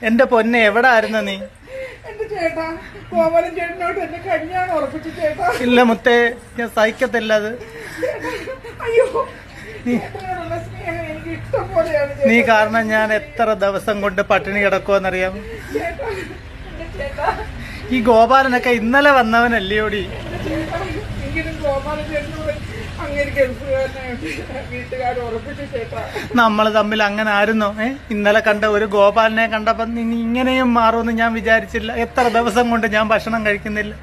എന്റെ പൊന്നെ എവിടെ ആയിരുന്നു നീ? ഇല്ല മുത്തേ, ഞാൻ സഹിക്കത്തില്ല അത്. നീ കാരണം ഞാൻ എത്ര ദിവസം കൊണ്ട് പട്ടിണി കിടക്കുമെന്നറിയാം. ഈ ഗോപാലനൊക്കെ ഇന്നലെ വന്നവനല്ലേയോടി. നമ്മള് തമ്മിൽ അങ്ങനെ ആയിരുന്നോ? ഇന്നലെ കണ്ട ഒരു ഗോപാലനെ കണ്ടപ്പോ നീ ഇങ്ങനെയും മാറുമെന്ന് ഞാൻ വിചാരിച്ചില്ല. എത്ര ദിവസം കൊണ്ട് ഞാൻ ഭക്ഷണം കഴിക്കുന്നില്ല.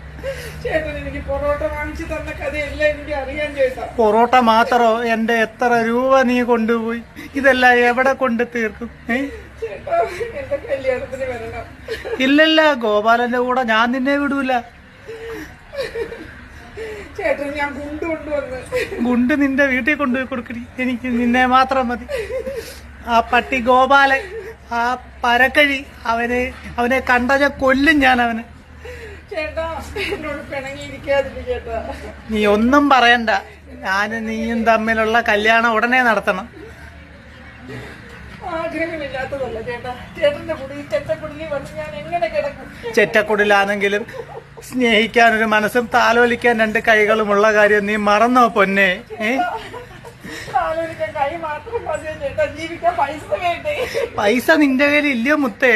പൊറോട്ട മാത്രോ? എന്റെ എത്ര രൂപ നീ കൊണ്ടുപോയി? ഇതെല്ലാം എവിടെ കൊണ്ട് തീർക്കും? ഇല്ലല്ല, ഗോപാലന്റെ കൂടെ ഞാൻ നിന്നെ വിടൂല. ഗുണ്ട് നിന്റെ വീട്ടിൽ കൊണ്ടുപോയി കൊടുക്കടി. എനിക്ക് നിന്നെ മാത്രം മതി. ആ പട്ടി ഗോപാലൻ, ആ പരക്കഴി, അവനെ കണ്ട കൊല്ലും ഞാൻ അവനെ. നീ ഒന്നും പറയണ്ട. ഞാനും നീയും തമ്മിലുള്ള കല്യാണം ഉടനെ നടത്തണം. ചെറ്റക്കുടിലാണെങ്കിലും സ്നേഹിക്കാനൊരു മനസ്സും താലോലിക്കാൻ രണ്ട് കൈകളുമുള്ള കാര്യം നീ മറന്നോ പൊന്നെ? പൈസ നിന്റെ കയ്യിൽ ഇല്ലയോ മുത്തേ?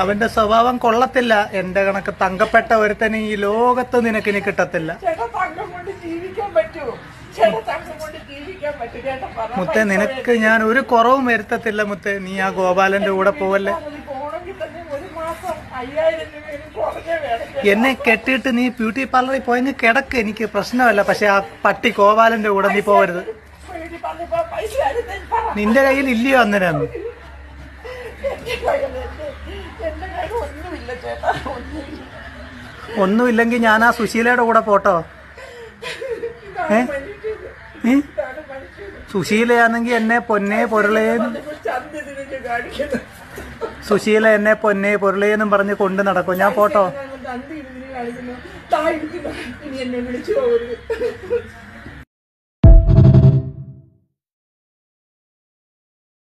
അവന്റെ സ്വഭാവം കൊള്ളത്തില്ല. എന്റെ കണക്ക് തങ്കപ്പെട്ട ഒരുത്തന് ഈ ലോകത്ത് നിനക്ക് ഇനി കിട്ടത്തില്ല. മുത്തേ, നിനക്ക് ഞാൻ ഒരു കുറവും വരുത്തത്തില്ല മുത്തേ. നീ ആ ഗോപാലന്റെ കൂടെ പോവല്ലേ? എന്നെ കെട്ടിയിട്ട് നീ ബ്യൂട്ടി പാർലറിൽ പോയെങ്കിൽ കിടക്ക്, എനിക്ക് പ്രശ്നമല്ല. പക്ഷെ ആ പട്ടി ഗോപാലന്റെ കൂടെ നീ പോവരുത്. നിന്റെ കയ്യിൽ ഇല്ലയോ അന്നേരം? ഒന്നുമില്ലെങ്കിൽ ഞാൻ ആ സുശീലയുടെ കൂടെ പോട്ടോ? സുശീലയാണെങ്കിൽ എന്നെ പൊന്നേ പൊരുളേന്ന്, സുശീല എന്നെ പൊന്നേ പൊരുളേന്നും പറഞ്ഞ് കൊണ്ട് നടക്കും. ഞാൻ പോട്ടോ?